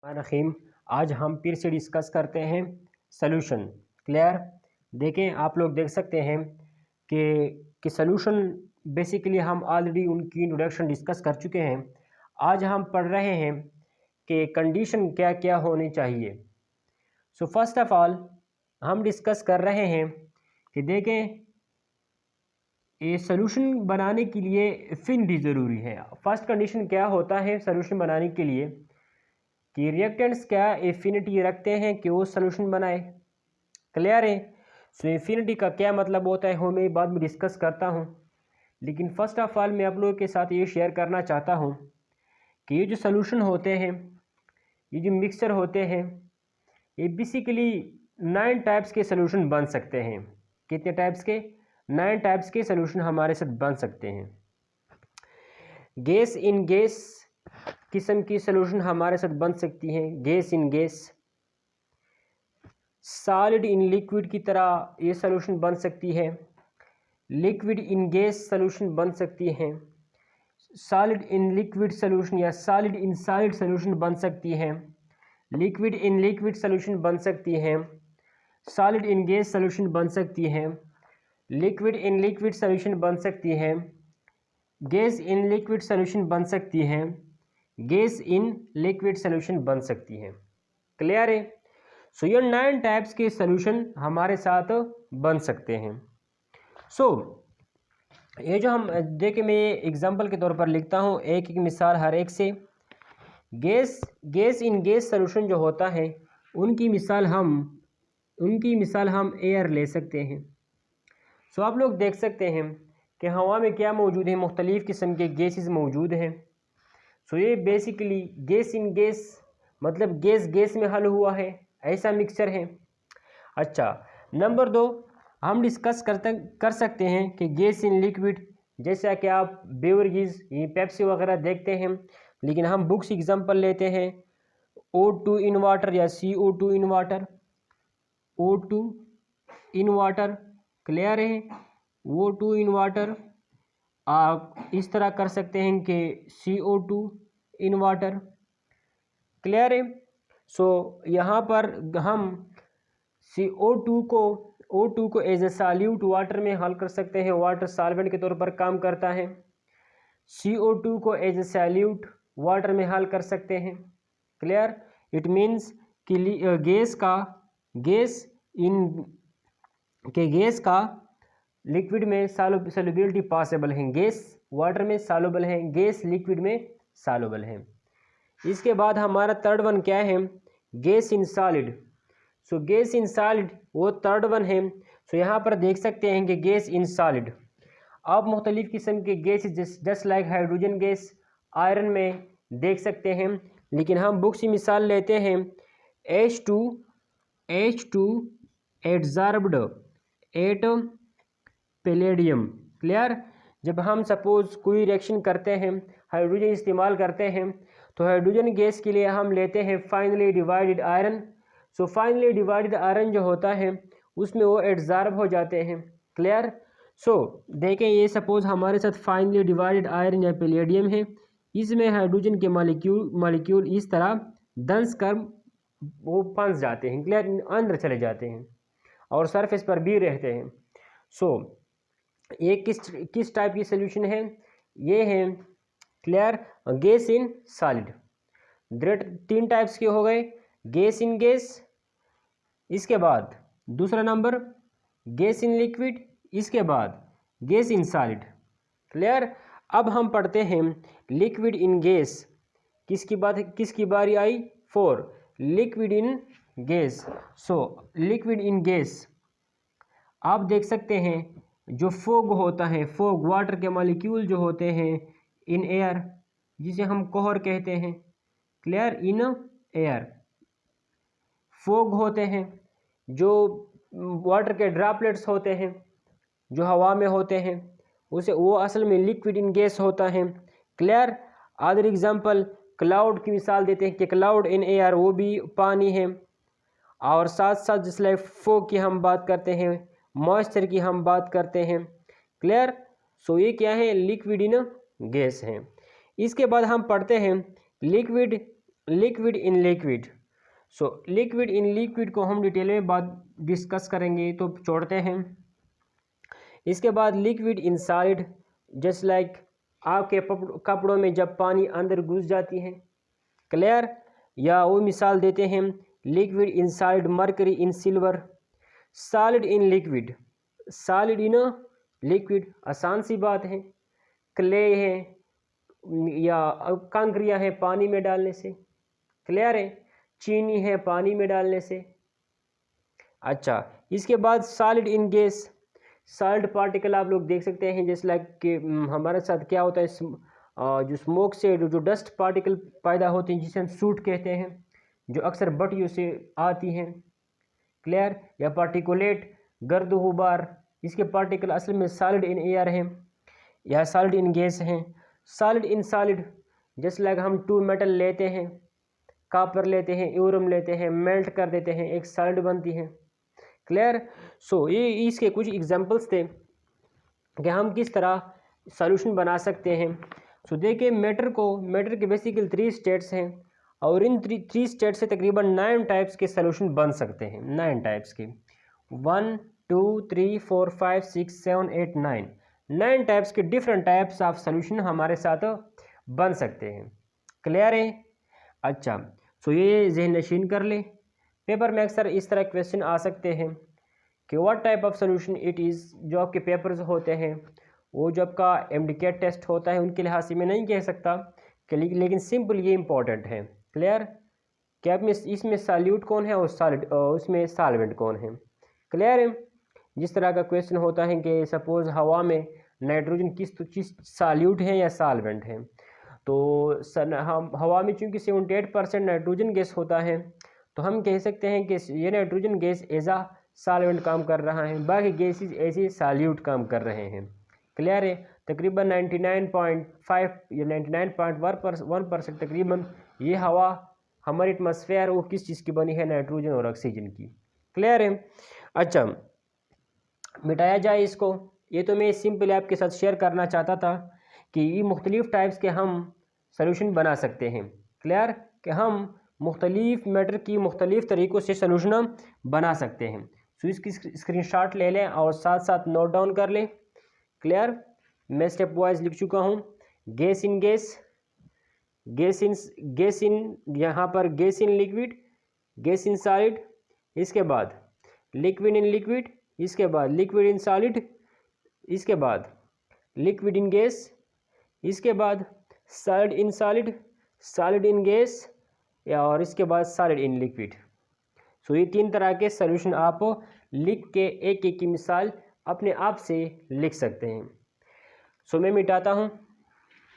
रहीम। आज हम फिर से डिस्कस करते हैं सॉल्यूशन। क्लियर। देखें, आप लोग देख सकते हैं कि सॉल्यूशन बेसिकली हम ऑलरेडी उनकी इंट्रोडक्शन डिस्कस कर चुके हैं। आज हम पढ़ रहे हैं कि कंडीशन क्या क्या होनी चाहिए। सो फर्स्ट ऑफ ऑल हम डिस्कस कर रहे हैं कि देखें, ये सॉल्यूशन बनाने के लिए एफिनिटी ज़रूरी है। फर्स्ट कंडीशन क्या होता है सॉल्यूशन बनाने के लिए कि रिएक्टेंट्स क्या एफिनिटी रखते हैं कि वो सॉल्यूशन बनाए। क्लियर है। सो एफिनिटी का क्या मतलब होता है वो मैं बाद में डिस्कस करता हूँ, लेकिन फर्स्ट ऑफ ऑल मैं आप लोगों के साथ ये शेयर करना चाहता हूँ कि ये जो सॉल्यूशन होते हैं, ये जो मिक्सचर होते हैं, ये बेसिकली 9 टाइप्स के सॉल्यूशन बन सकते हैं। कितने टाइप्स के? 9 टाइप्स के सॉल्यूशन हमारे साथ बन सकते हैं। गैस इन गैस किस्म की सॉल्यूशन हमारे साथ बन सकती हैं, gas in gas. Solid in liquid की तरह ये सॉल्यूशन बन सकती है। लिक्विड इन गैस सॉल्यूशन बन सकती हैं। सॉलिड इन लिक्विड सॉल्यूशन या सॉलिड इन सॉलिड सॉल्यूशन बन सकती हैं। लिक्विड इन लिक्विड सॉल्यूशन बन सकती हैं। सॉलिड इन गैस सॉल्यूशन बन सकती हैं। लिक्विड इन लिक्विड सॉल्यूशन बन सकती हैं। गैस इन लिक्विड सॉल्यूशन बन सकती हैं। गैस इन लिक्विड सॉल्यूशन बन सकती हैं। क्लियर है। सो ये 9 टाइप्स के सॉल्यूशन हमारे साथ बन सकते हैं। सो ये जो हम देखिए, मैं एग्जांपल के तौर पर लिखता हूँ एक एक मिसाल हर एक से। गैस इन गैस सॉल्यूशन जो होता है उनकी मिसाल हम एयर ले सकते हैं। सो आप लोग देख सकते हैं कि हवा में क्या मौजूद है, मुख्तलिफ़ किस्म के गैसेस मौजूद हैं। सो ये बेसिकली गैस इन गैस मतलब गैस गैस में हल हुआ है, ऐसा मिक्सचर है। अच्छा, नंबर 2 हम डिस्कस कर सकते हैं कि गैस इन लिक्विड, जैसा कि आप बेवरेजेस ये पेप्सी वगैरह देखते हैं, लेकिन हम बुक्स एग्जांपल लेते हैं O2 इन वाटर या CO2 in water. O2 in water, clear है। O2 इन वाटर आप इस तरह कर सकते हैं कि CO2 इन वाटर, क्लियर है। सो यहाँ पर हम O2 को एज ए सॉल्यूट वाटर में हल कर सकते हैं, वाटर सॉल्वेंट के तौर पर काम करता है। CO2 को एज ए सॉल्यूट वाटर में हल कर सकते हैं। क्लियर। इट मीन्स कि गैस का लिक्विड में सॉल्युबिलिटी पॉसिबल है। गैस वाटर में सॉल्युबल है, गैस लिक्विड में सॉल्युबल है। इसके बाद हमारा थर्ड वन क्या है? Gas in solid. So gas in solid वो थर्ड वन है। सो यहाँ पर देख सकते हैं कि गैस इन सॉलिड आप मुख्तलिफ़ किस्म के gas just like hydrogen gas, iron में देख सकते हैं, लेकिन हम बुक्स की मिसाल लेते हैं H2 एडजॉर्ब्ड एट पैलेडियम। क्लियर। जब हम सपोज कोई रिएक्शन करते हैं, हाइड्रोजन इस्तेमाल करते हैं, तो हाइड्रोजन गैस के लिए हम लेते हैं finally divided iron. So finally divided iron जो होता है उसमें वो एडजॉर्ब हो जाते हैं। क्लियर। सो देखें, ये सपोज हमारे साथ फाइनली डिवाइडेड आयरन या पैलेडियम है, इसमें हाइड्रोजन के मॉलिक्यूल इस तरह दंस कर वो फंस जाते हैं, क्लियर, अंदर चले जाते हैं और सरफेस पर भी रहते हैं। सो ये किस टाइप की सोल्यूशन है? ये है, clear, gas in solid. 3 types के हो गए, गैस इन गैस, इसके बाद दूसरा नंबर गैस इन लिक्विड, इसके बाद गैस इन सॉलिड। क्लियर। अब हम पढ़ते हैं लिक्विड इन गैस। किसकी बारी आई? 4, liquid in gas. So liquid in gas आप देख सकते हैं जो फोग होता है, फोग वाटर के मॉलिक्यूल जो होते हैं इन एयर, जिसे हम कोहर कहते हैं। क्लियर। इन एयर फोग होते हैं, जो वाटर के ड्रॉपलेट्स होते हैं जो हवा में होते हैं, उसे वो असल में लिक्विड इन गैस होता है। क्लियर। अदर एग्जांपल क्लाउड की मिसाल देते हैं कि क्लाउड इन एयर वो भी पानी है। और साथ साथ जिसलिए फोग की हम बात करते हैं, मॉइस्चर की हम बात करते हैं। क्लियर। सो ये क्या है? लिक्विड इन गैस है। इसके बाद हम पढ़ते हैं liquid liquid in liquid. So liquid in liquid को हम डिटेल में बात डिस्कस करेंगे, तो छोड़ते हैं। इसके बाद liquid in solid, just like आपके कपड़ों में जब पानी अंदर घुस जाती है, क्लियर। या वो मिसाल देते हैं liquid in solid, mercury in silver, solid in liquid, solid in liquid, आसान सी बात है। क्ले है या कंकरियाँ हैं पानी में डालने से, क्लियर है। चीनी है पानी में डालने से। अच्छा, इसके बाद solid in gas, solid particle आप लोग देख सकते हैं, जैसे लाइक कि हमारे साथ क्या होता है, जो स्मोक से जो डस्ट पार्टिकल पैदा होते हैं जिसे हम सूट कहते हैं, जो अक्सर भट्टियों से आती हैं, क्लियर। या पार्टिकुलेट गर्द गुबार, इसके पार्टिकल असल में सॉलिड इन एयर हैं या सॉलिड इन गैस हैं। सॉलिड इन सॉलिड, जैसे लाइक हम 2 मेटल लेते हैं, कॉपर लेते हैं, यूरम लेते हैं, मेल्ट कर देते हैं, एक सॉलिड बनती है, क्लियर। सो ये इसके कुछ एग्जांपल्स थे कि हम किस तरह सॉल्यूशन बना सकते हैं। सो देखिए मैटर के बेसिकली 3 स्टेट्स हैं और इन 3 स्टेट से तकरीबन 9 टाइप्स के सॉल्यूशन बन सकते हैं। 9 टाइप्स के, 1 2 3 4 5 6 7 8 9 टाइप्स के डिफरेंट टाइप्स ऑफ सॉल्यूशन हमारे साथ बन सकते हैं, क्लियर है। अच्छा, सो ये जहन नशीन कर ले। पेपर में अक्सर इस तरह क्वेश्चन आ सकते हैं कि what type of solution it is. जो आपके पेपर्स होते हैं वो जो आपका MDCAT टेस्ट होता है उनके लिहाज से मैं नहीं कह सकता कि, लेकिन सिंपल ये इंपॉर्टेंट है, क्लियर। क्या में इसमें सॉल्यूट कौन है और सॉलिड उसमें सॉल्वेंट कौन है, क्लियर है। जिस तरह का क्वेश्चन होता है कि सपोज हवा में नाइट्रोजन किस सॉल्यूट है या सॉल्वेंट है, तो हम हवा में चूँकि 78% नाइट्रोजन गैस होता है, तो हम कह सकते हैं कि ये नाइट्रोजन गैस एज आ सॉल्वेंट काम कर रहा है, बाकी गैसेस ऐसे सॉल्यूट काम कर रहे हैं, क्लियर है। तकरीबन 99.5 या 99.1% तकरीबन ये हवा हमारी एटमॉस्फेयर वो किस चीज़ की बनी है, नाइट्रोजन और ऑक्सीजन की, क्लियर है। अच्छा, मिटाया जाए इसको, ये तो मैं सिंपल आपके साथ शेयर करना चाहता था कि ये मुख्तलिफ़ टाइप्स के हम सॉल्यूशन बना सकते हैं, क्लियर। कि हम मुख्तलिफ़ मैटर की मुख्तलिफ़ तरीक़ों से सॉल्यूशन बना सकते हैं। सो इसकी स्क्रीनशॉट ले लें और साथ साथ नोट डाउन कर लें, क्लियर। मैं स्टेप वाइज लिख चुका हूँ। Gas in gas, gas in यहाँ पर gas in liquid, gas in solid, इसके बाद लिक्विड इन लिक्विड, इसके बाद लिक्विड इन सॉलिड, इसके बाद लिक्विड इन गैस, इसके बाद solid in solid, solid in gas, और इसके बाद सॉलिड इन लिक्विड। सो ये 3 तरह के सॉल्यूशन आप लिख के एक एक की मिसाल अपने आप से लिख सकते हैं। सो मैं मिटाता हूँ,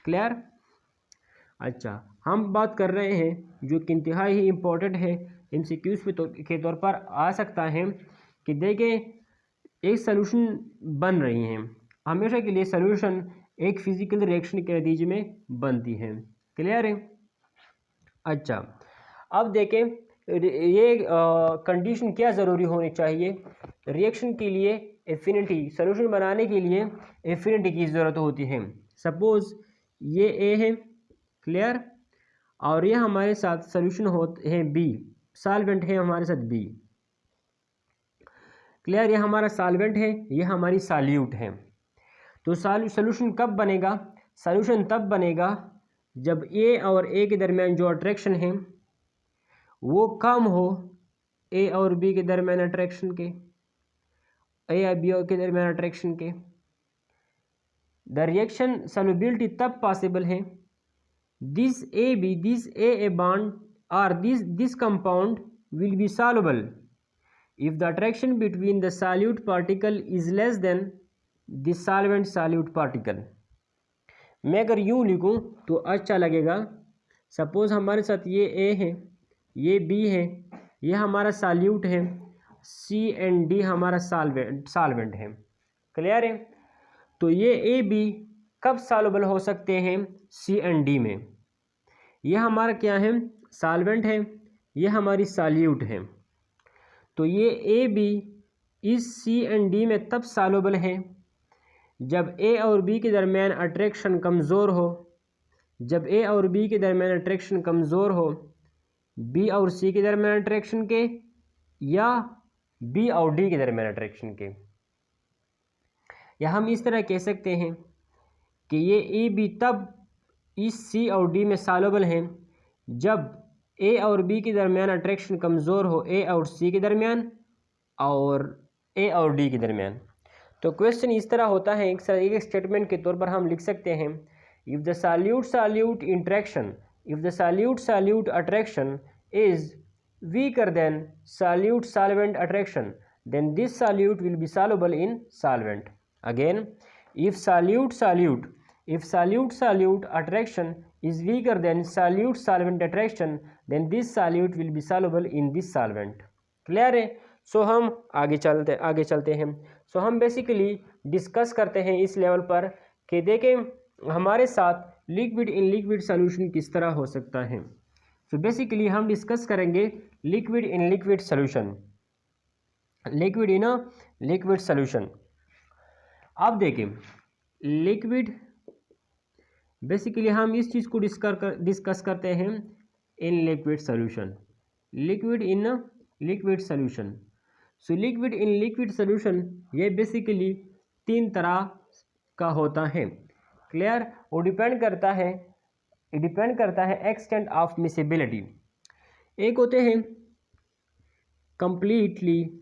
क्लियर। अच्छा, हम बात कर रहे हैं जो कि इंतहाई ही इम्पोर्टेंट है, MCQs के तौर पर आ सकता है कि देखें एक सॉल्यूशन बन रही हैं, हमेशा के लिए सॉल्यूशन एक फिजिकल रिएक्शन के नतीजे में बनती है, क्लियर है। अच्छा, अब देखें ये कंडीशन क्या ज़रूरी होनी चाहिए रिएक्शन के लिए। एफिनिटी, सॉल्यूशन बनाने के लिए एफिनिटी की ज़रूरत होती है। सपोज़ ये ए है, क्लियर, और ये हमारे साथ सॉल्यूशन होते हैं बी, सॉल्वेंट है हमारे साथ बी, क्लियर। ये हमारा सॉल्वेंट है, ये हमारी सॉल्यूट है। तो सॉल्यूशन कब बनेगा? सॉल्यूशन तब बनेगा जब ए और ए के दरमियान जो अट्रैक्शन है वो कम हो, ए और बी के दरमियान अट्रैक्शन के, ए और बी के दरमियान अट्रैक्शन के। द रिएक्शन सॉल्युबिलिटी तब पॉसिबल है दिस ए बॉन्ड और this compound will be soluble if the attraction between the solute particle is less than the solvent solute particle। मैं अगर यूँ लिखूँ तो अच्छा लगेगा। सपोज़ हमारे साथ ये A है, ये B है, ये हमारा सॉल्यूट है, C एंड D हमारा सॉल्वेंट है, क्लियर है। तो ये A B कब सॉल्युबल हो सकते हैं? C एंड D में। ये हमारा क्या है? सॉल्वेंट है, ये हमारी सॉल्यूट है। तो ये ए बी इस सी एंड डी में तब सॉल्युबल है जब ए और बी के दरमियान अट्रैक्शन कमज़ोर हो, जब ए और बी के दरमियान अट्रैक्शन कमज़ोर हो, बी और सी के दरमियान अट्रैक्शन के या बी और डी के दरमियान अट्रैक्शन के। या हम इस तरह कह सकते हैं कि ये ए बी तब इस सी और डी में सॉल्युबल हैं जब ए और बी के दरमियान अट्रैक्शन कमज़ोर हो ए और सी के दरमियान और ए और डी के दरमियान। तो क्वेश्चन इस तरह होता है, एक स्टेटमेंट के तौर पर हम लिख सकते हैं, if the solute interaction, if the solute attraction is weaker then solute solvent attraction, then this solute will be soluble in solvent. Again, if solute attraction is weaker than solute solvent attraction, then this solute will be soluble in this solvent. Clear है? सो हम आगे चलते हैं। सो हम basically discuss करते हैं इस level पर कि देखें हमारे साथ लिक्विड इन लिक्विड सोल्यूशन किस तरह हो सकता है। सो बेसिकली हम डिस्कस करेंगे liquid in liquid solution, liquid in a liquid solution. अब देखें लिक्विड, बेसिकली हम इस चीज़ को डिस्कस करते हैं in liquid solution, liquid in a liquid solution. So liquid in liquid solution ये बेसिकली 3 तरह का होता है। क्लियर? वो डिपेंड करता है एक्सटेंट ऑफ मिसिबिलिटी। एक होते हैं कंप्लीटली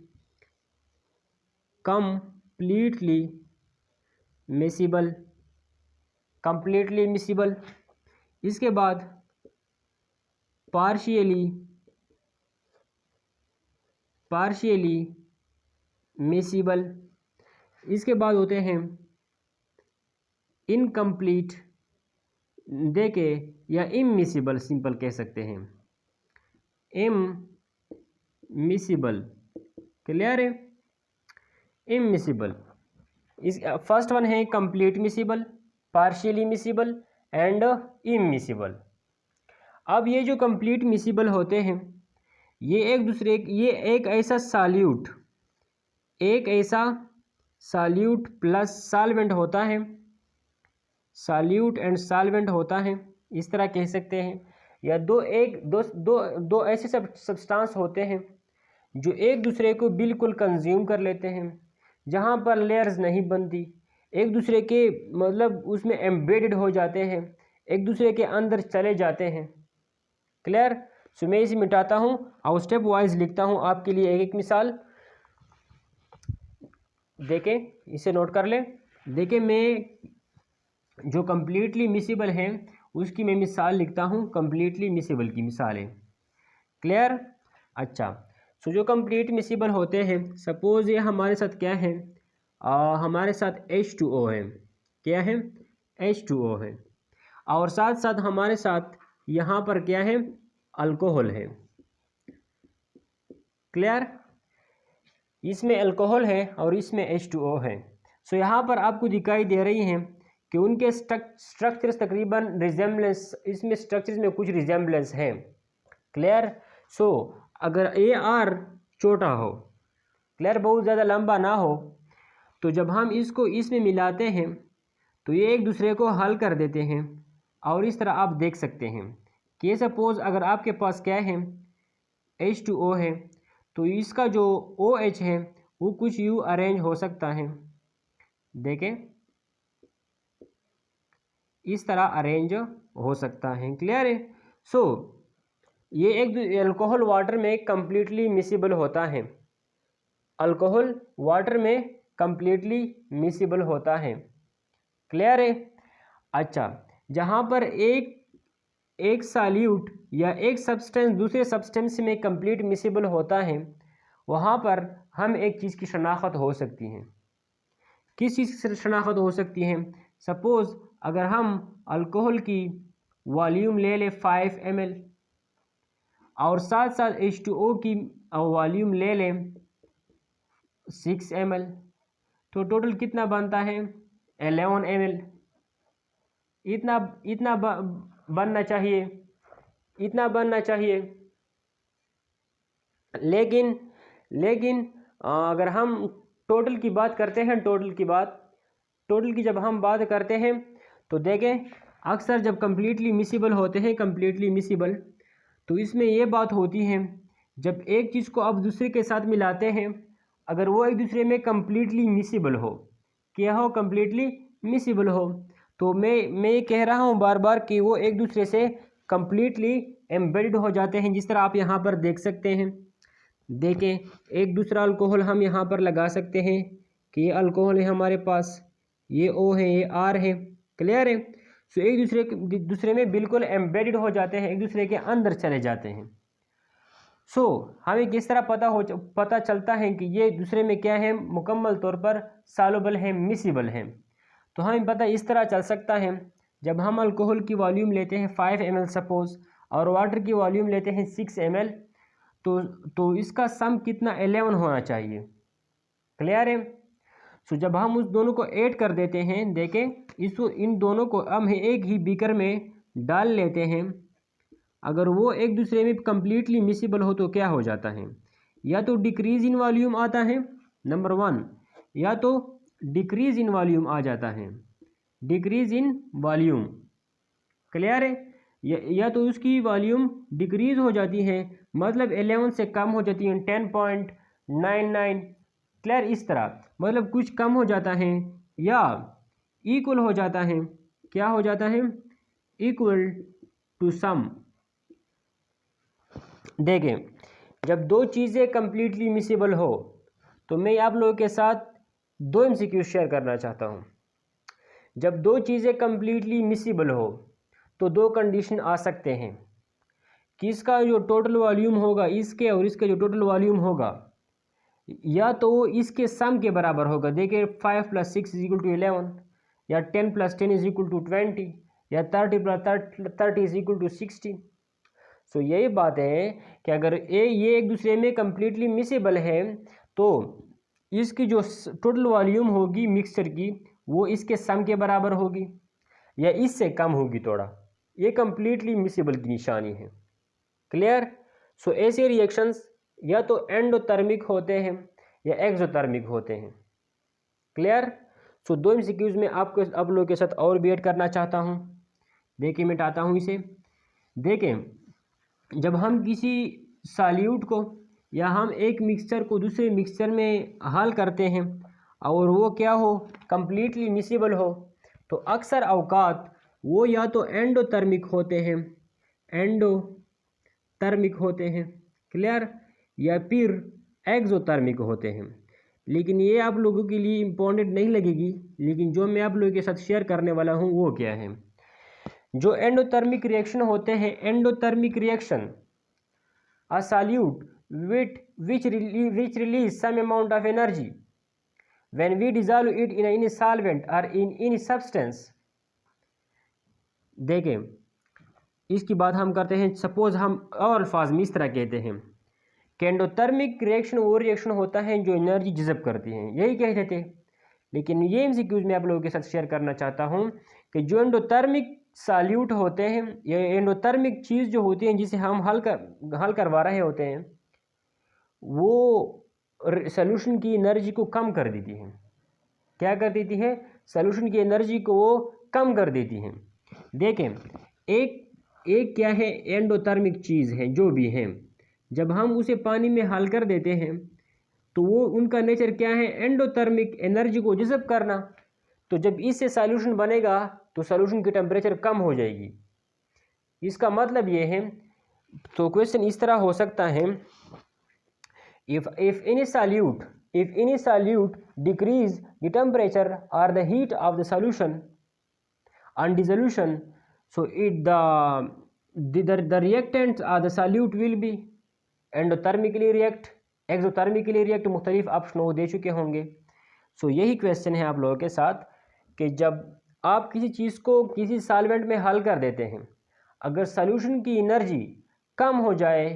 मिसिबल, इसके बाद पार्शियली मिसिबल, इसके बाद होते हैं इनकम्प्लीट देके या इममिसिबल, सिंपल कह सकते हैं इममिसिबल। क्लियर है? इममिसिबल इस फर्स्ट वन है complete miscible, partially miscible and immiscible. अब ये जो कंप्लीट मिसिबल होते हैं ये एक ऐसा सॉल्यूट प्लस सॉल्वेंट होता है, सॉल्यूट एंड सॉल्वेंट होता है, इस तरह कह सकते हैं। या दो ऐसे सब्सटेंस होते हैं जो एक दूसरे को बिल्कुल कंज्यूम कर लेते हैं, जहाँ पर लेयर्स नहीं बनती, एक दूसरे के मतलब उसमें एम्बेडेड हो जाते हैं, एक दूसरे के अंदर चले जाते हैं। क्लियर? सो मैं इसे मिटाता हूँ और स्टेप वाइज लिखता हूँ आपके लिए एक मिसाल। देखें, इसे नोट कर लें। देखें, मैं जो कम्प्लीटली मिसिबल है उसकी मैं मिसाल लिखता हूँ, कम्प्लीटली मिसिबल की मिसाल है। क्लियर? अच्छा, सो जो कंप्लीट मिसिबल होते हैं, सपोज ये हमारे साथ क्या है, हमारे साथ H2O है। क्या है? H2O है। और साथ साथ हमारे साथ यहाँ पर क्या है, अल्कोहल है। क्लियर? इसमें अल्कोहल है और इसमें H2O है। सो यहाँ पर आपको दिखाई दे रही हैं कि उनके स्ट्रक्चर्स तकरीबन रिजेम्बलेंस, इसमें स्ट्रक्चर्स में कुछ रिजेम्बलेंस है। क्लियर? सो अगर AR छोटा हो, क्लियर, बहुत ज़्यादा लंबा ना हो, तो जब हम इसको इसमें मिलाते हैं तो ये एक दूसरे को हल कर देते हैं। और इस तरह आप देख सकते हैं कि सपोज अगर आपके पास क्या है, H2O है, तो इसका जो OH है वो कुछ यूँ अरेंज हो सकता है। देखें, इस तरह अरेंज हो सकता है। क्लियर है? सो ये एक अल्कोहल वाटर में कंप्लीटली मिसिबल होता है, अल्कोहल वाटर में कंप्लीटली मिसिबल होता है। क्लियर है? अच्छा, जहाँ पर एक सॉल्यूट या एक सब्सटेंस दूसरे सब्सटेंस में कंप्लीट मिसिबल होता है, वहाँ पर हम एक चीज़ की शनाख्त हो सकती है। किस चीज़ की शनाख्त हो सकती है? सपोज़ अगर हम अल्कोहल की वॉल्यूम ले लें 5 ml और साथ साथ H2O की वॉल्यूम ले लें 6 ml, तो टोटल कितना बनता है? 11 ml। इतना बनना चाहिए। लेकिन अगर हम टोटल की बात करते हैं, टोटल की जब हम बात करते हैं तो देखें, अक्सर जब कंप्लीटली मिसिबल होते हैं, कंप्लीटली मिसिबल, तो इसमें ये बात होती है, जब एक चीज़ को आप दूसरे के साथ मिलाते हैं, अगर वो एक दूसरे में कम्प्लीटली मिसिबल हो, क्या हो, कम्प्लीटली मिसिबल हो, तो मैं ये कह रहा हूँ बार बार कि वो एक दूसरे से कम्प्लीटली एम्बेडेड हो जाते हैं। जिस तरह आप यहाँ पर देख सकते हैं, देखें, एक दूसरा अल्कोहल हम यहाँ पर लगा सकते हैं कि ये अल्कोहल है हमारे पास, ये O है, ये R है। क्लियर है? सो एक दूसरे में बिल्कुल एम्बेडेड हो जाते हैं, एक दूसरे के अंदर चले जाते हैं। सो हमें किस तरह पता चलता है कि ये दूसरे में क्या है, मुकम्मल तौर पर सॉल्युबल है, मिसिबल है। तो हमें पता इस तरह चल सकता है, जब हम अल्कोहल की वॉल्यूम लेते हैं 5 ml सपोज, और वाटर की वॉल्यूम लेते हैं 6 ml, तो इसका सम कितना, 11 होना चाहिए। क्लियर है? सो जब हम उस दोनों को ऐड कर देते हैं, देखें, इन दोनों को हम एक ही बीकर में डाल लेते हैं, अगर वो एक दूसरे में कम्प्लीटली मिसिबल हो तो क्या हो जाता है, या तो डिक्रीज इन वॉल्यूम आता है, नंबर 1, या तो डिक्रीज इन वॉल्यूम आ जाता है, डिक्रीज इन वॉल्यूम। क्लियर है? या तो उसकी वॉल्यूम डिक्रीज हो जाती है, मतलब 11 से कम हो जाती है, 10.99। क्लियर? इस तरह मतलब कुछ कम हो जाता है, या इक्वल हो जाता है, क्या हो जाता है, इक्वल टू सम। देखें, जब दो चीज़ें कंप्लीटली मिसिबल हो, तो मैं आप लोगों के साथ दो MCQ शेयर करना चाहता हूँ। जब दो चीज़ें कंप्लीटली मिसिबल हो तो दो कंडीशन आ सकते हैं कि इसका जो टोटल वॉल्यूम होगा, इसके और इसके जो टोटल वॉल्यूम होगा, या तो वो इसके सम के बराबर होगा। देखिए 5 + 6 = 11, या 10 + 10 = 20, या 30 + 30 = 60। सो यही बात है कि अगर ये एक दूसरे में कम्प्लीटली मिसिबल है, तो इसकी जो टोटल वॉल्यूम होगी मिक्सचर की, वो इसके सम के बराबर होगी या इससे कम होगी थोड़ा। ये कम्प्लीटली मिसिबल की निशानी है। क्लियर? सो ऐसे रिएक्शंस या तो एंडोथर्मिक होते हैं या एक्सोथर्मिक होते हैं। क्लियर? सो दो MCQs में आपको आप लोगों के साथ और भी ऐड करना चाहता हूँ। देखिए, मिटाता हूँ इसे। देखें, जब हम किसी सॉल्यूट को या हम एक मिक्सचर को दूसरे मिक्सचर में हल करते हैं और वो क्या हो, कम्प्लीटली मिसिबल हो, तो अक्सर अवकात वो या तो एंडोथर्मिक होते हैं, एंडोथर्मिक होते हैं। क्लियर? या फिर एक्सोथर्मिक होते हैं। लेकिन ये आप लोगों के लिए इम्पोर्टेंट नहीं लगेगी, लेकिन जो मैं आप लोगों के साथ शेयर करने वाला हूँ वो क्या है। जो एंडोथर्मिक रिएक्शन होते हैं, endothermic reaction, a solute which release some amount of energy when we dissolve it in any solvent or in any substance। देखें, इसकी बात हम करते हैं, सपोज हम और अल्फाज में इस तरह कहते हैं कि एंडोथर्मिक रिएक्शन वो रिएक्शन होता है जो एनर्जी जज़ब करती हैं, यही कहते थे। लेकिन ये MCQs में आप लोगों के साथ शेयर करना चाहता हूँ कि जो एंडोथर्मिक सॉल्यूट होते हैं, ये एंडोथर्मिक चीज़ जो होती है जिसे हम हल करवा रहे होते हैं, वो सॉल्यूशन की एनर्जी को कम कर देती है। क्या कर देती है? सॉल्यूशन की एनर्जी को वो कम कर देती हैं। देखें, एक क्या है, एंडोथर्मिक चीज़ है, जो भी है, जब हम उसे पानी में हल कर देते हैं तो वो उनका नेचर क्या है, एंडोथर्मिक, एनर्जी को जज़ब करना। तो जब इससे सॉल्यूशन बनेगा तो सॉल्यूशन की टेम्परेचर कम हो जाएगी। इसका मतलब ये है, तो क्वेश्चन इस तरह हो सकता है, if any solute decrease the temperature or the heat of the solution on dissolution, so the reactants or the solute will be endothermically react, exothermically react। मुख्तलिफ ऑप्शन वो दे चुके होंगे। सो यही क्वेश्चन है आप लोगों के साथ कि जब आप किसी चीज़ को किसी सॉल्वेंट में हल कर देते हैं, अगर सॉल्यूशन की एनर्जी कम हो जाए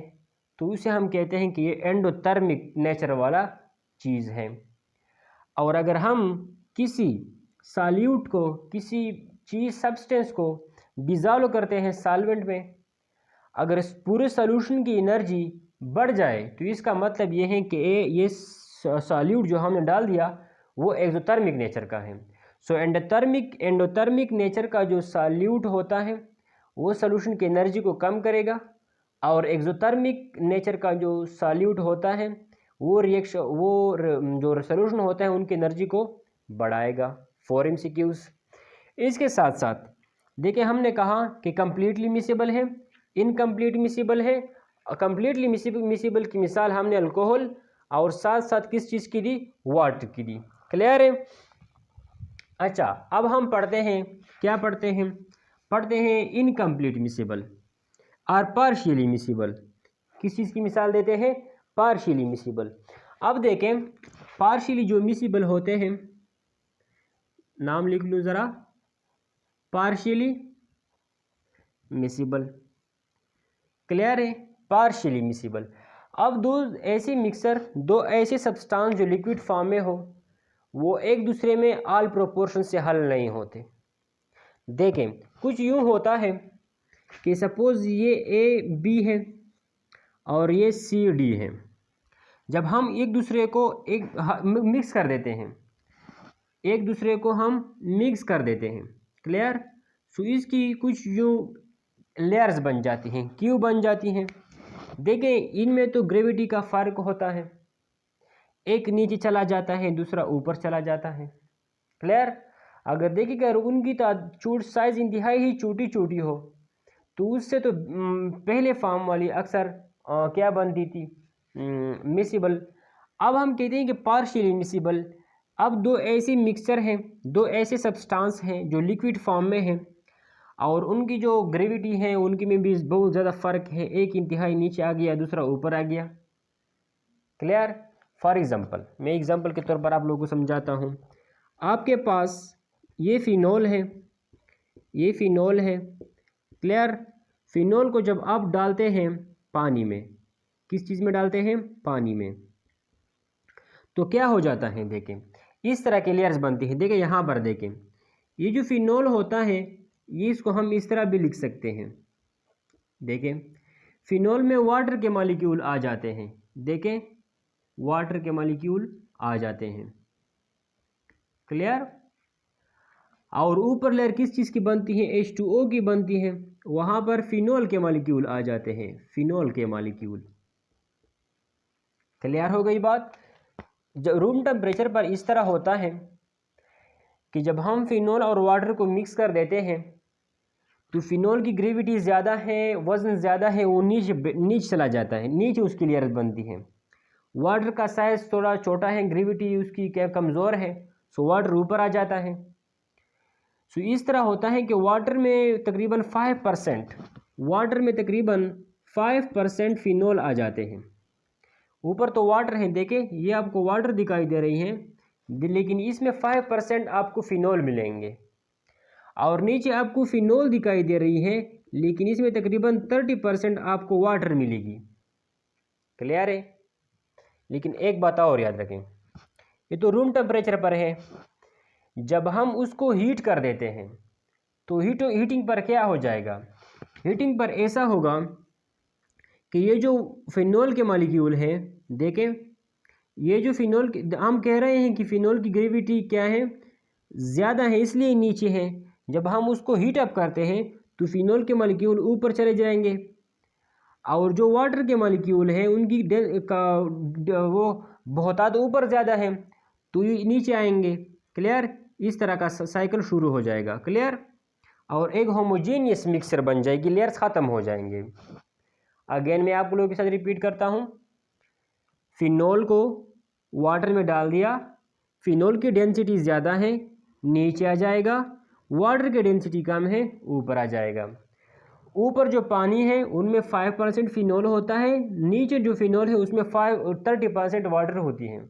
तो उसे हम कहते हैं कि ये एंडोथर्मिक नेचर वाला चीज़ है। और अगर हम किसी सॉल्यूट को, किसी चीज़ सब्सटेंस को डिज़ोल्व करते हैं सॉल्वेंट में, अगर इस पूरे सॉल्यूशन की एनर्जी बढ़ जाए तो इसका मतलब ये है कि ये सॉल्यूट जो हमने डाल दिया वो एक्सोथर्मिक नेचर का है। सो एंडोथर्मिक नेचर का जो सॉल्यूट होता है वो सॉल्यूशन की एनर्जी को कम करेगा और एक्सोथर्मिक नेचर का जो सॉल्यूट होता है वो जो सोल्यूशन होता है उनकी एनर्जी को बढ़ाएगा। For MCQs. इसके साथ साथ देखिए हमने कहा कि कंप्लीटली मिसिबल है, इनकम्प्लीट मिसिबल है। कंप्लीटली मिसिबल की मिसाल हमने अल्कोहल और साथ साथ किस चीज़ की दी, वाटर की दी। क्लियर है। अच्छा, अब हम पढ़ते हैं, क्या पढ़ते हैं, पढ़ते हैं इनकम्प्लीट मिसिबल और पार्शियली मिसिबल। किस चीज़ की मिसाल देते हैं, पार्शियली मिसिबल। अब देखें पार्शियली जो मिसिबल होते हैं, नाम लिख लो ज़रा, पार्शियली मिसिबल। क्लियर है, पार्शियली मिसिबल। अब दो ऐसे सब्सटेंस जो लिक्विड फॉर्म में हो वो एक दूसरे में ऑल प्रोपोर्शन से हल नहीं होते। देखें कुछ यूं होता है कि सपोज ये ए बी है और ये सी डी है। जब हम एक दूसरे को मिक्स कर देते हैं, एक दूसरे को हम मिक्स कर देते हैं, क्लियर। सो इसकी कुछ जो लेयर्स बन जाती हैं, क्यों बन जाती हैं, देखें इनमें तो ग्रेविटी का फ़र्क होता है, एक नीचे चला जाता है दूसरा ऊपर चला जाता है। क्लियर। अगर देखिएगा उनकी चूट साइज इंतहाई ही छोटी छोटी हो तो उससे तो पहले फॉर्म वाली अक्सर क्या बनती थी, मिसिबल। अब हम कहते हैं कि पार्शियली मिसिबल। अब दो ऐसी मिक्सचर हैं, दो ऐसे सब्सटेंस हैं जो लिक्विड फॉर्म में हैं और उनकी जो ग्रेविटी है उनकी में भी बहुत ज़्यादा फ़र्क है, एक इंतहाई नीचे आ गया दूसरा ऊपर आ गया। क्लियर। फॉर एग्ज़ाम्पल, मैं एग्ज़ाम्पल के तौर पर आप लोगों को समझाता हूँ। आपके पास ये फिनोल है, ये फिनोल है, क्लियर। फिनोल को जब आप डालते हैं पानी में, किस चीज़ में डालते हैं, पानी में, तो क्या हो जाता है, देखें इस तरह के लेयर्स बनती हैं। देखें यहाँ पर देखें, ये जो फिनोल होता है ये इसको हम इस तरह भी लिख सकते हैं। देखें फिनोल में वाटर के मॉलिक्यूल आ जाते हैं, देखें वाटर के मॉलिक्यूल आ जाते हैं, क्लियर। और ऊपर लेयर किस चीज़ की बनती है, H2O की बनती है, वहाँ पर फिनोल के मॉलिक्यूल आ जाते हैं, फिनोल के मॉलिक्यूल। क्लियर हो गई बात। जब रूम टेम्परेचर पर इस तरह होता है कि जब हम फिनोल और वाटर को मिक्स कर देते हैं तो फिनोल की ग्रेविटी ज़्यादा है, वज़न ज़्यादा है, वो नीचे चला जाता है, नीचे उसकी लेयर बनती है। वाटर का साइज़ थोड़ा छोटा है, ग्रेविटी उसकी क्या कमज़ोर है, सो वाटर ऊपर आ जाता है। सो इस तरह होता है कि वाटर में तकरीबन 5% फिनोल आ जाते हैं। ऊपर तो वाटर है, देखें ये आपको वाटर दिखाई दे रही हैं, लेकिन इसमें 5% आपको फिनोल मिलेंगे और नीचे आपको फिनोल दिखाई दे रही है लेकिन इसमें तकरीबन 30% आपको वाटर मिलेगी। क्लियर है। लेकिन एक बात और याद रखें, ये तो रूम टेम्परेचर पर है, जब हम उसको हीट कर देते हैं तो हीटिंग पर क्या हो जाएगा, हीटिंग पर ऐसा होगा कि ये जो फिनोल के मॉलिक्यूल हैं, देखें ये जो फिनोल हम कह रहे हैं कि फिनोल की ग्रेविटी क्या है, ज़्यादा है, इसलिए नीचे है। जब हम उसको हीट अप करते हैं तो फिनोल के मॉलिक्यूल ऊपर चले जाएंगे और जो वाटर के मॉलिक्यूल हैं उनकी वो बहुतायत ऊपर ज़्यादा है तो ये नीचे आएंगे। क्लियर। इस तरह का साइकिल शुरू हो जाएगा। क्लियर। और एक होमोजेनियस मिक्सचर बन जाएगी, लेयर्स ख़त्म हो जाएंगे। अगेन मैं आप लोगों के साथ रिपीट करता हूँ, फिनोल को वाटर में डाल दिया, फिनोल की डेंसिटी ज़्यादा है, नीचे आ जाएगा, वाटर की डेंसिटी कम है, ऊपर आ जाएगा। ऊपर जो पानी है उनमें 5% फिनोल होता है, नीचे जो फिनोल है उसमें 30% वाटर होती है।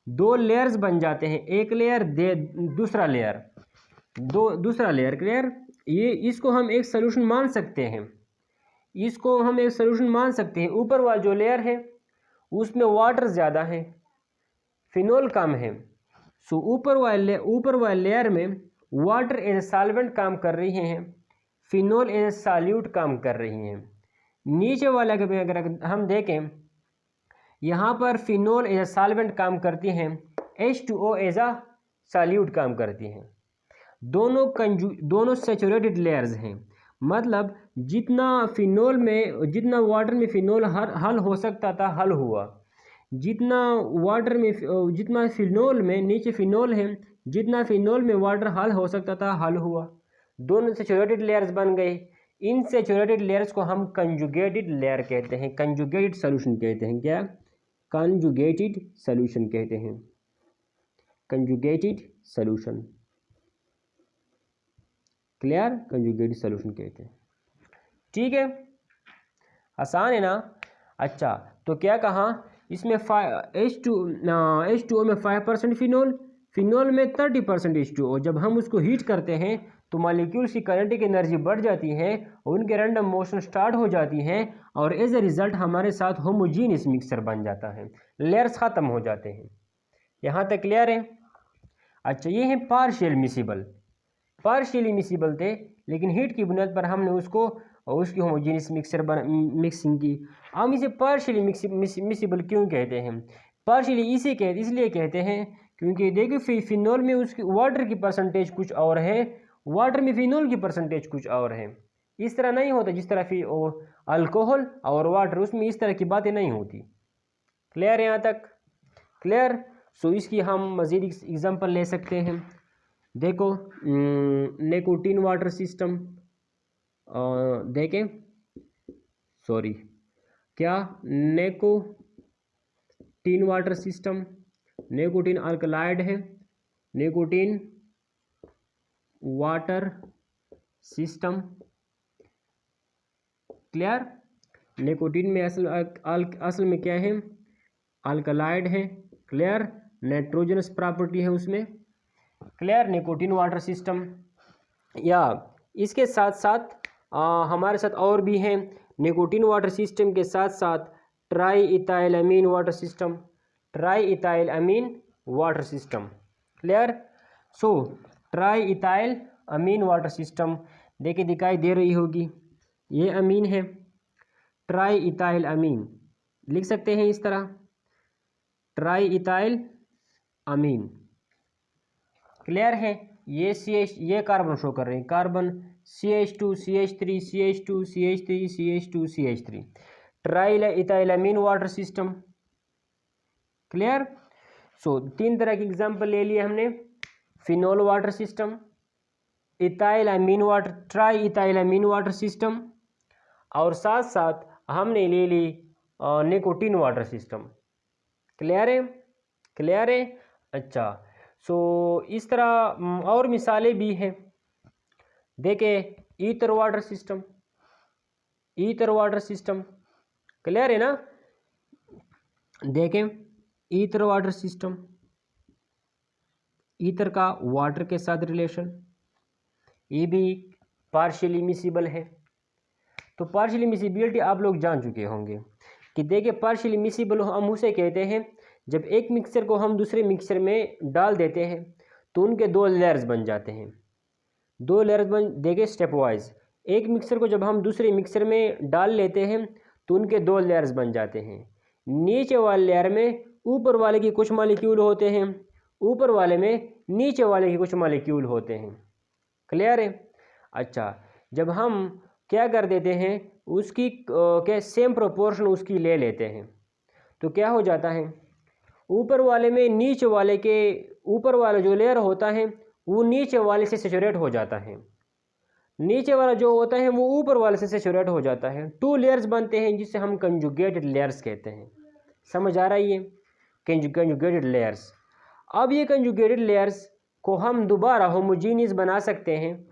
दो लेयर्स बन जाते हैं, एक लेयर दूसरा लेयर, दूसरा लेयर। क्लियर। ये इसको हम एक सोल्यूशन मान सकते हैं, इसको हम एक सोल्यूशन मान सकते हैं। ऊपर वाला जो लेयर है उसमें वाटर ज़्यादा है, फिनोल कम है, सो ऊपर वाले लेयर में वाटर एज ए सॉल्वेंट काम कर रही हैं, फिनोल एज ए सॉल्यूट काम कर रही हैं। नीचे वाला के में अगर हम देखें, यहाँ पर फिनोल एज ए सॉल्वेंट काम करती हैं, H2O एज अ सॉल्यूट काम करती हैं। दोनों सैचुरेटेड लेयर्स हैं, मतलब जितना फिनोल में, जितना वाटर में फिनोल हल हो सकता था हल हुआ, जितना वाटर में, जितना फिनोल में, नीचे फिनोल है, जितना फिनोल में वाटर हल हो सकता था हल हुआ, दोनों सैचुरेटेड लेयर्स बन गए। इन सैचुरेटेड लेयर्स को हम कंजुगेटेड लेयर कहते हैं, कंजुगेटेड सॉल्यूशन कहते हैं। क्या? कंजुगेटेड सॉल्यूशन कहते हैं, conjugated solution. Clear? Conjugated solution कहते हैं। ठीक है, आसान है ना? अच्छा, तो क्या कहा इसमें H2O में 5% फिनोल, फिनोल में 30% H2O। जब हम उसको हीट करते हैं तो मॉलिक्यूल्स की काइनेटिक एनर्जी बढ़ जाती है और उनके रैंडम मोशन स्टार्ट हो जाती हैं और एज ए रिजल्ट हमारे साथ होमोजीनियस मिक्सचर बन जाता है, लेयर्स ख़त्म हो जाते हैं। यहाँ तक क्लियर है? अच्छा, ये है पार्शियल मिसिबल। पार्शियली मिसिबल थे लेकिन हीट की बुनियाद पर हमने उसको उसकी होमोजीनियस मिक्सिंग की। हम इसे पार्शियली मिसिबल क्यों कहते हैं? पार्शियली इसलिए कहते हैं क्योंकि देखिए फिनोल में उसकी वाटर की परसेंटेज कुछ और है, वाटर में फिनोल की परसेंटेज कुछ और है। इस तरह नहीं होता जिस तरह फिर अल्कोहल और वाटर, उसमें इस तरह की बातें नहीं होती। क्लियर है यहाँ तक? क्लियर? सो इसकी हम मज़ीद एग्जांपल ले सकते हैं। देखो निकोटीन वाटर सिस्टम, देखें, सॉरी, क्या nicotine water system, nicotine alkaloid है, nicotine water system. Clear? Nicotine में असल में क्या है? अल्कलाइड है। क्लियर? नाइट्रोजनस प्रॉपर्टी है उसमें। क्लियर? Nicotine water system. या इसके साथ साथ हमारे साथ और भी हैं, निकोटीन वाटर सिस्टम के साथ साथ tri ethyl amine water system, tri ethyl amine water system. Clear? So tri ethyl amine water system देखिए दिखाई दे रही होगी, ये अमीन है, ट्राई इथाइल अमीन लिख सकते हैं इस तरह, ट्राई इथाइल अमीन। क्लियर है? ये ये कार्बन शो कर रहे हैं, carbon CH2 CH3 CH2 CH3 CH2 CH3, tri ethyl amine water system. Clear? So 3 तरह की एग्जांपल ले लिए हमने, phenol water system, ethyl amine water, tri ethyl amine water system, और साथ साथ हमने ले ली निकोटीन वाटर सिस्टम। क्लियर है? क्लियर है? अच्छा, सो इस तरह और मिसालें भी हैं। देखें ether water system, ether water system. Clear है ना? देखें ईथर वाटर सिस्टम, ईथर का वाटर के साथ रिलेशन, ये भी पार्शियली मिसिबल है। तो पार्शियली मिसिबिलिटी आप लोग जान चुके होंगे कि देखिए पार्शियली मिसिबल हम उसे कहते हैं जब एक मिक्सचर को हम दूसरे मिक्सचर में डाल देते हैं तो उनके 2 लेयर्स बन जाते हैं, 2 लेयर्स बन, देखिए स्टेप वाइज, एक मिक्सचर को जब हम दूसरे मिक्सचर में डाल लेते हैं तो उनके 2 लेयर्स बन जाते हैं। नीचे वाले लेयर में ऊपर वाले की कुछ मॉलिक्यूल होते हैं, ऊपर वाले में नीचे वाले के कुछ मॉलिक्यूल होते हैं। क्लियर है? अच्छा, जब हम क्या कर देते हैं उसकी क्या सेम प्रोपोर्शन उसकी ले लेते हैं तो क्या हो जाता है, ऊपर वाले में नीचे वाले के, ऊपर वाला जो लेयर होता है वो नीचे वाले से सैचुरेट हो जाता है, नीचे वाला जो होता है वो ऊपर वाले से सैचुरेट हो जाता है, 2 लेयर्स बनते हैं जिसे हम कंजुगेटेड लेयर्स कहते हैं। समझ आ रहा है ये? Conjugated layers. अब ये कंजुगेटेड लेयर्स को हम दोबारा होमोजीनियस बना सकते हैं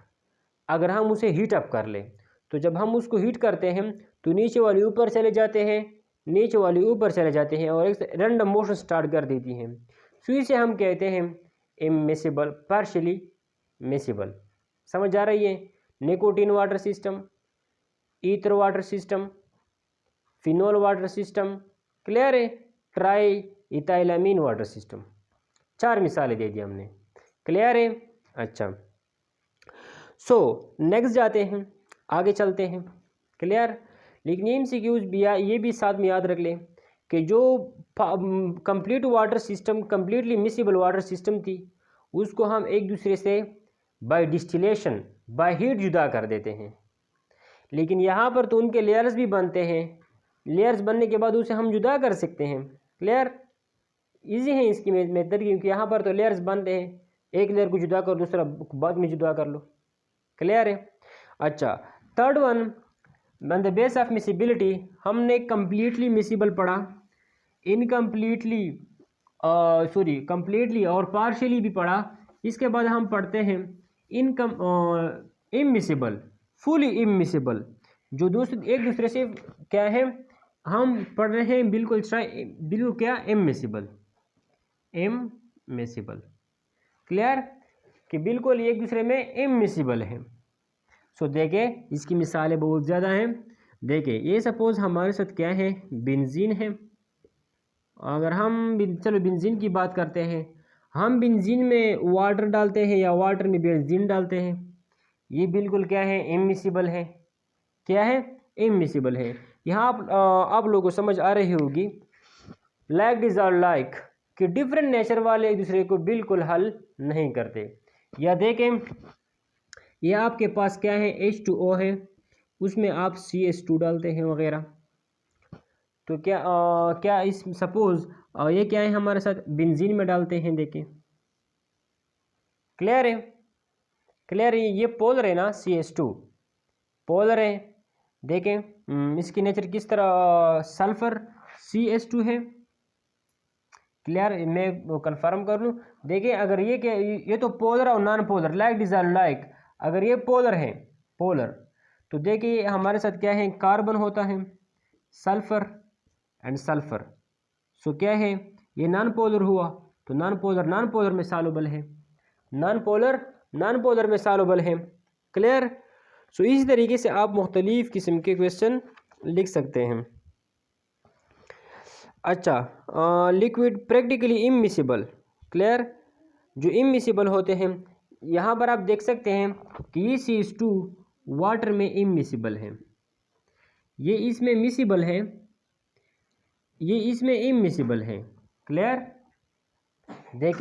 अगर हम उसे हीट अप कर लें। तो जब हम उसको हीट करते हैं तो नीचे वाले ऊपर चले जाते हैं, नीचे वाले ऊपर चले जाते हैं और एक रैंडम मोशन स्टार्ट कर देती हैं। तो इसे हम कहते हैं इमिसिबल, पार्शियली मिसिबल। समझ आ रही है? Nicotine water system, ether water system, phenol water system. Clear है? Try ethyl amine water system. 4 मिसालें दे दी हमने। क्लियर है? अच्छा, सो नेक्स्ट जाते हैं, आगे चलते हैं। क्लियर? लेकिन MCQs भी ये भी साथ में याद रख लें कि जो complete water system, completely miscible water system थी उसको हम एक दूसरे से बाय डिस्टिलेशन, बाय हीट जुदा कर देते हैं। लेकिन यहाँ पर तो उनके लेयर्स भी बनते हैं, लेयर्स बनने के बाद उसे हम जुदा कर सकते हैं। क्लियर, इजी है इसकी मेथड, क्योंकि यहाँ पर तो लेयर्स बनते हैं, एक लेयर को जुदा कर दूसरा बाद में जुदा कर लो। क्लियर है। अच्छा, third one, on the base of miscibility, हमने कंप्लीटली मिसिबल पढ़ा, इनकम्प्लीटली कंप्लीटली और पार्शियली भी पढ़ा। इसके बाद हम पढ़ते हैं इमिसिबल, फुली इमिसिबल, जो एक दूसरे से क्या है, हम पढ़ रहे हैं बिल्कुल क्या, इमिसिबल, इमिसिबल। क्लियर, कि बिल्कुल एक दूसरे में इमिसिबल है। सो देखें, इसकी मिसालें बहुत ज़्यादा हैं। देखें, ये सपोज हमारे साथ क्या है, बेंजीन है। अगर हम चलो बेंजीन की बात करते हैं, हम बेंजीन में वाटर डालते हैं या वाटर में बेंजीन डालते हैं, ये बिल्कुल क्या है, इमिसिबल है। क्या है, इमिसिबल है। यहाँ आप लोगों को समझ आ रही होगी, लाइक डिज आर लाइक, कि डिफरेंट नेचर वाले एक दूसरे को बिल्कुल हल नहीं करते। या देखें, ये आपके पास क्या है, H2O है, उसमें आप CH2 डालते हैं वगैरह, तो क्या इस सपोज ये क्या है हमारे साथ, बेंजीन में डालते हैं। देखें, क्लियर है, क्लियर है, ये पोलर है ना, CH2 पोलर है। देखें इसकी नेचर किस तरह, सल्फर CH2 है। क्लियर, मैं कंफर्म कर लूँ। देखिए, अगर ये तो पोलर और non polar, like these are like, अगर ये पोलर है, पोलर, तो देखिए हमारे साथ क्या है, कार्बन होता है, सल्फर एंड सल्फर। सो क्या है, ये नॉन पोलर हुआ, तो नॉन पोलर में सॉल्युबल है, नॉन पोलर में सॉल्युबल है। क्लियर। सो इसी तरीके से आप मुख्तलिफ किस्म के क्वेश्चन लिख सकते हैं। अच्छा, लिक्विड प्रैक्टिकली इमिसिबल। क्लियर, जो इमिसिबल होते हैं, यहाँ पर आप देख सकते हैं कि ये CH2 वाटर में इमिसिबल है, ये इसमें मिसिबल है, ये इसमें इमिसिबल है। क्लियर, देखें